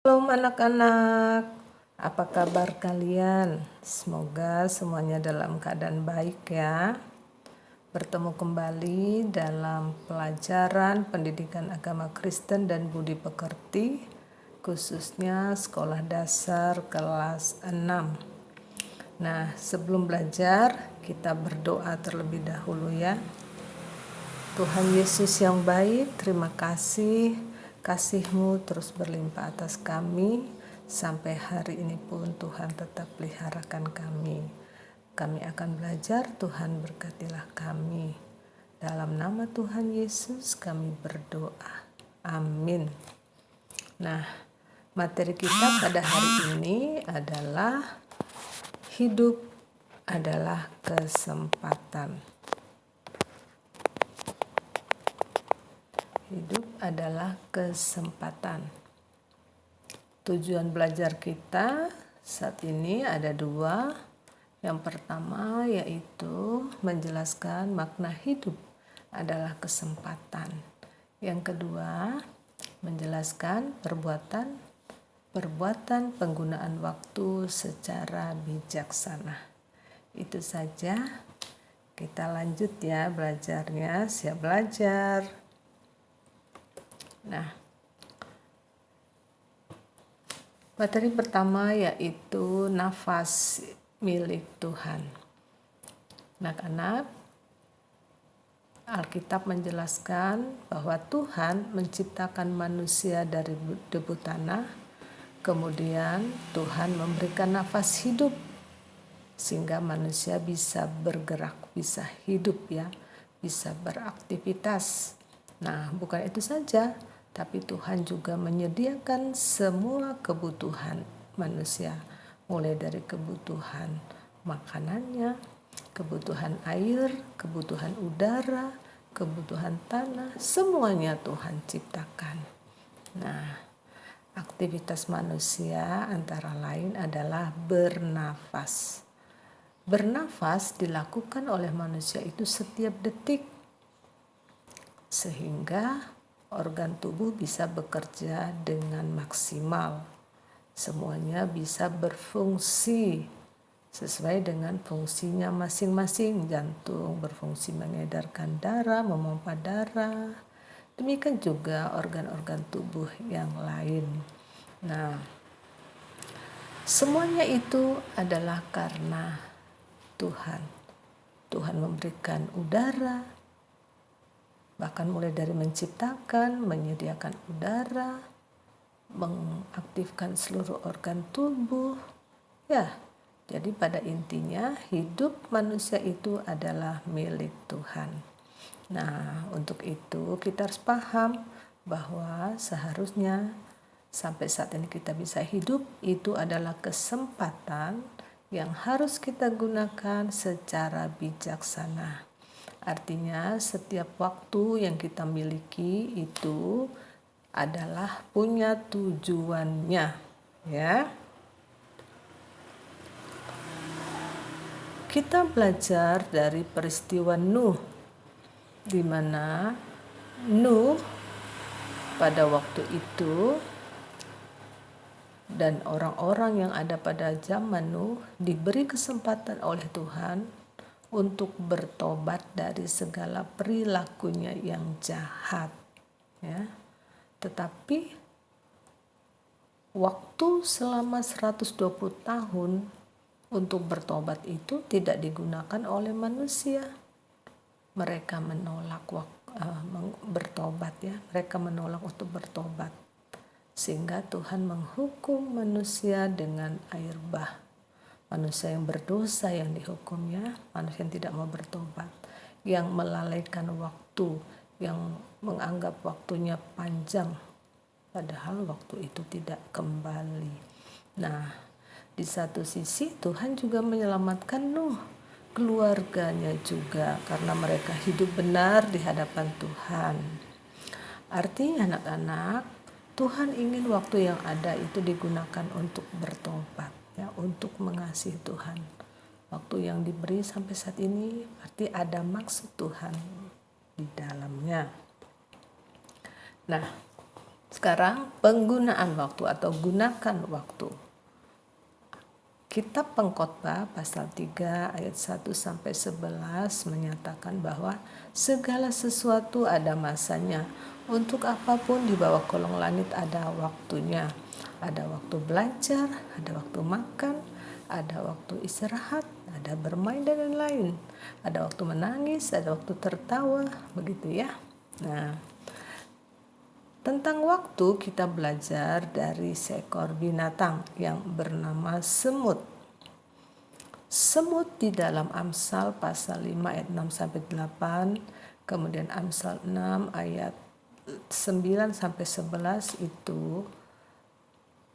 Shalom anak-anak, apa kabar kalian? Semoga semuanya dalam keadaan baik ya. Bertemu kembali dalam pelajaran pendidikan agama Kristen dan budi pekerti, khususnya sekolah dasar kelas 6. Nah, sebelum belajar, kita berdoa terlebih dahulu ya. Tuhan Yesus yang baik, terima kasih. Kasih-Mu terus berlimpah atas kami. Sampai hari ini pun Tuhan tetap peliharakan kami. Kami akan belajar, Tuhan berkatilah kami. Dalam nama Tuhan Yesus kami berdoa. Amin. Nah, materi kita pada hari ini adalah hidup adalah kesempatan. Hidup adalah kesempatan. Tujuan belajar kita saat ini ada dua. Yang pertama yaitu menjelaskan makna hidup adalah kesempatan. Yang kedua, menjelaskan perbuatan penggunaan waktu secara bijaksana. Itu saja. Kita lanjut ya belajarnya. Siap belajar. Nah, materi pertama yaitu nafas milik Tuhan. Anak-anak, Alkitab menjelaskan bahwa Tuhan menciptakan manusia dari debu tanah, kemudian Tuhan memberikan nafas hidup sehingga manusia bisa bergerak, bisa hidup ya, bisa beraktivitas. Nah, bukan itu saja, tapi Tuhan juga menyediakan semua kebutuhan manusia, mulai dari kebutuhan makanannya, kebutuhan air, kebutuhan udara, kebutuhan tanah, semuanya Tuhan ciptakan. Nah, aktivitas manusia antara lain adalah bernafas. Bernafas dilakukan oleh manusia itu setiap detik, sehingga organ tubuh bisa bekerja dengan maksimal. Semuanya bisa berfungsi sesuai dengan fungsinya masing-masing. Jantung berfungsi mengedarkan darah, memompa darah. Demikian juga organ-organ tubuh yang lain. Nah, semuanya itu adalah karena Tuhan. Tuhan memberikan udara, bahkan mulai dari menciptakan, menyediakan udara, mengaktifkan seluruh organ tubuh. Ya, jadi pada intinya hidup manusia itu adalah milik Tuhan. Nah, untuk itu kita harus paham bahwa seharusnya sampai saat ini kita bisa hidup itu adalah kesempatan yang harus kita gunakan secara bijaksana. Artinya setiap waktu yang kita miliki itu adalah punya tujuannya, ya. Kita belajar dari peristiwa Nuh, di mana Nuh pada waktu itu dan orang-orang yang ada pada zaman Nuh diberi kesempatan oleh Tuhan untuk bertobat dari segala perilakunya yang jahat, ya. Tetapi waktu selama 120 tahun untuk bertobat itu tidak digunakan oleh manusia. Mereka menolak bertobat ya, mereka menolak untuk bertobat. Sehingga Tuhan menghukum manusia dengan air bah. Manusia yang berdosa yang dihukumnya, manusia yang tidak mau bertobat, yang melalaikan waktu, yang menganggap waktunya panjang, padahal waktu itu tidak kembali. Nah, di satu sisi Tuhan juga menyelamatkan Nuh, keluarganya juga, karena mereka hidup benar di hadapan Tuhan. Artinya anak-anak, Tuhan ingin waktu yang ada itu digunakan untuk bertobat, ya, untuk mengasihi Tuhan. Waktu yang diberi sampai saat ini berarti ada maksud Tuhan di dalamnya. Nah, Sekarang penggunaan waktu atau gunakan waktu. Kitab Pengkhotbah pasal 3 ayat 1 sampai 11 menyatakan bahwa segala sesuatu ada masanya. Untuk apapun di bawah kolong langit ada waktunya. Ada waktu belajar, ada waktu makan, ada waktu istirahat, ada bermain dan lain-lain. Ada waktu menangis, ada waktu tertawa, begitu ya. Nah, tentang waktu kita belajar dari seekor binatang yang bernama semut. Semut di dalam Amsal pasal 5 ayat 6 sampai 8, kemudian Amsal 6 ayat 9 sampai 11 itu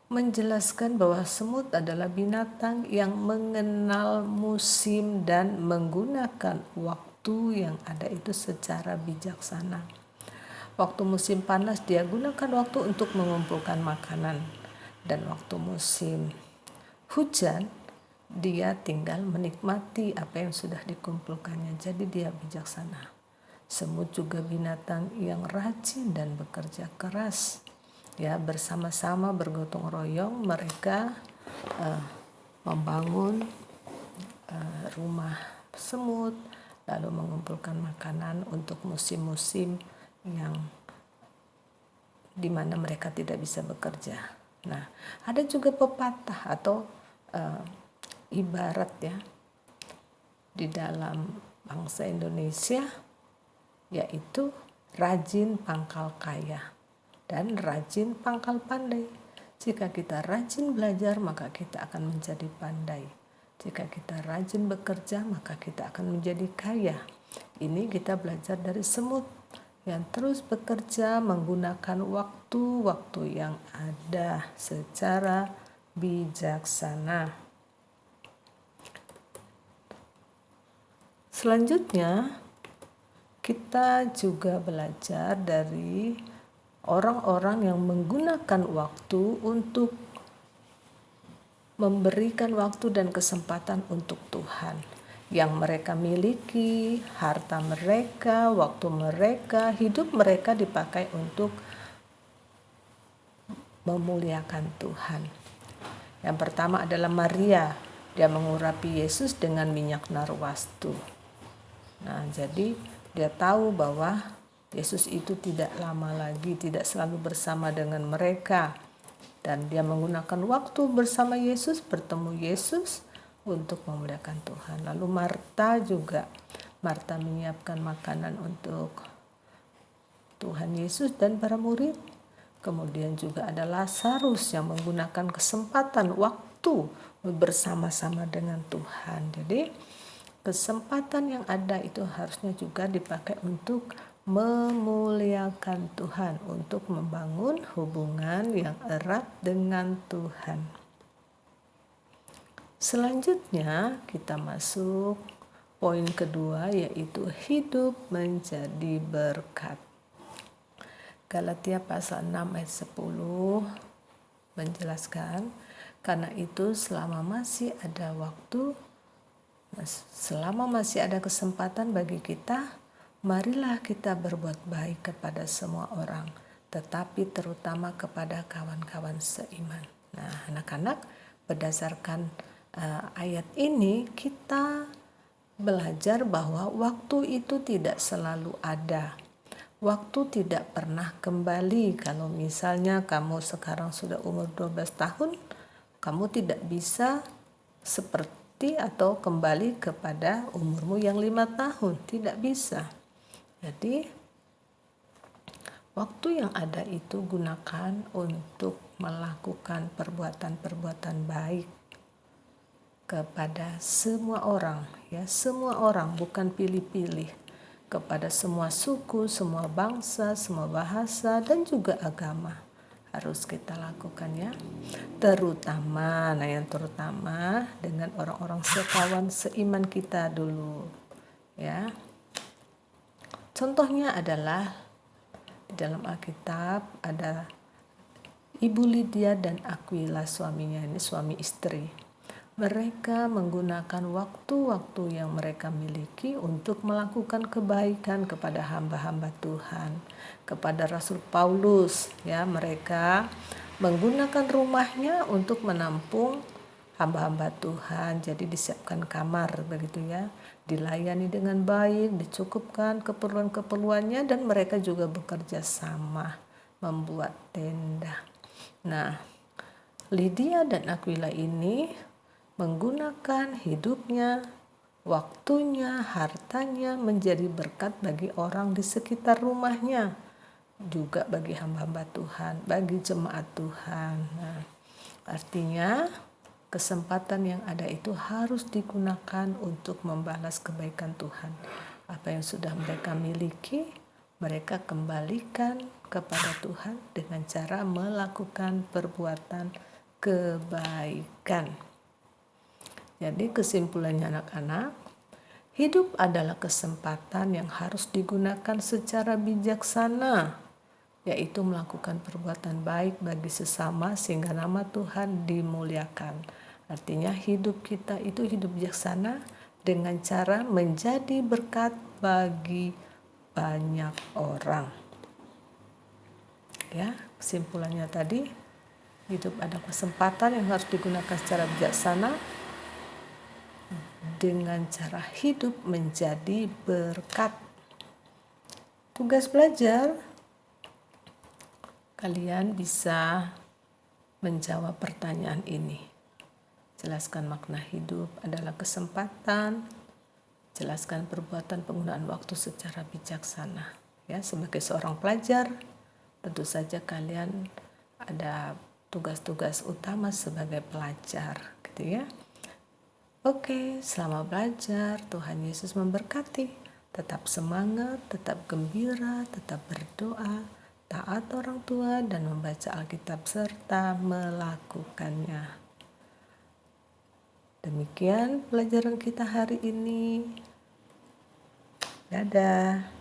menjelaskan bahwa semut adalah binatang yang mengenal musim dan menggunakan waktu yang ada itu secara bijaksana. Waktu musim panas dia gunakan waktu untuk mengumpulkan makanan, dan waktu musim hujan dia tinggal menikmati apa yang sudah dikumpulkannya. Jadi dia bijaksana. Semut juga binatang yang rajin dan bekerja keras. Ya, bersama-sama bergotong royong mereka membangun rumah semut, lalu mengumpulkan makanan untuk musim-musim yang di mana mereka tidak bisa bekerja. Nah, ada juga pepatah atau ibarat ya di dalam bangsa Indonesia, yaitu rajin pangkal kaya dan rajin pangkal pandai. Jika kita rajin belajar, maka kita akan menjadi pandai. Jika kita rajin bekerja, maka kita akan menjadi kaya. Ini kita belajar dari semut yang terus bekerja menggunakan waktu-waktu yang ada secara bijaksana. Selanjutnya, kita juga belajar dari orang-orang yang menggunakan waktu untuk memberikan waktu dan kesempatan untuk Tuhan. Yang mereka miliki, harta mereka, waktu mereka, hidup mereka dipakai untuk memuliakan Tuhan. Yang pertama adalah Maria. Dia mengurapi Yesus dengan minyak narwastu. Nah, jadi dia tahu bahwa Yesus itu tidak lama lagi, tidak selalu bersama dengan mereka. Dan dia menggunakan waktu bersama Yesus, bertemu Yesus untuk memuliakan Tuhan. Lalu Marta juga. Marta menyiapkan makanan untuk Tuhan Yesus dan para murid. Kemudian juga ada Lazarus yang menggunakan kesempatan waktu bersama-sama dengan Tuhan. Jadi kesempatan yang ada itu harusnya juga dipakai untuk memuliakan Tuhan, untuk membangun hubungan yang erat dengan Tuhan. Selanjutnya kita masuk poin kedua, yaitu hidup menjadi berkat. Galatia pasal 6 ayat 10 menjelaskan, karena itu selama masih ada waktu, selama masih ada kesempatan bagi kita, marilah kita berbuat baik kepada semua orang, tetapi terutama kepada kawan-kawan seiman. Nah, anak-anak, berdasarkan ayat ini kita belajar bahwa waktu itu tidak selalu ada. Waktu tidak pernah kembali. Kalau misalnya kamu sekarang sudah umur 12 tahun, kamu tidak bisa seperti atau kembali kepada umurmu yang 5 tahun. Tidak bisa. Jadi, waktu yang ada itu gunakan untuk melakukan perbuatan-perbuatan baik kepada semua orang, ya, semua orang, bukan pilih-pilih. Kepada semua suku, semua bangsa, semua bahasa, dan juga agama harus kita lakukan, ya. Terutama dengan orang-orang sekawan seiman kita dulu, ya. Contohnya adalah di dalam Alkitab ada Ibu Lydia dan Aquila, suaminya, ini suami istri. Mereka menggunakan waktu-waktu yang mereka miliki untuk melakukan kebaikan kepada hamba-hamba Tuhan. Kepada Rasul Paulus, ya, mereka menggunakan rumahnya untuk menampung hamba-hamba Tuhan. Jadi disiapkan kamar begitu ya, dilayani dengan baik, dicukupkan keperluan-keperluannya, dan mereka juga bekerja sama membuat tenda. Nah, Lydia dan Aquila ini menggunakan hidupnya, waktunya, hartanya menjadi berkat bagi orang di sekitar rumahnya, juga bagi hamba-hamba Tuhan, bagi jemaat Tuhan. Nah, artinya kesempatan yang ada itu harus digunakan untuk membalas kebaikan Tuhan. Apa yang sudah mereka miliki, mereka kembalikan kepada Tuhan dengan cara melakukan perbuatan kebaikan. Jadi kesimpulannya anak-anak, hidup adalah kesempatan yang harus digunakan secara bijaksana, yaitu melakukan perbuatan baik bagi sesama sehingga nama Tuhan dimuliakan. Artinya hidup kita itu hidup bijaksana dengan cara menjadi berkat bagi banyak orang. Ya, kesimpulannya tadi, hidup ada kesempatan yang harus digunakan secara bijaksana dengan cara hidup menjadi berkat. Tugas belajar, kalian bisa menjawab pertanyaan ini. Jelaskan makna hidup adalah kesempatan. Jelaskan perbuatan penggunaan waktu secara bijaksana. Ya, sebagai seorang pelajar, tentu saja kalian ada tugas-tugas utama sebagai pelajar, gitu ya. Oke, selamat belajar. Tuhan Yesus memberkati. Tetap semangat, tetap gembira, tetap berdoa, taat orang tua, dan membaca Alkitab serta melakukannya. Demikian pelajaran kita hari ini. Dadah.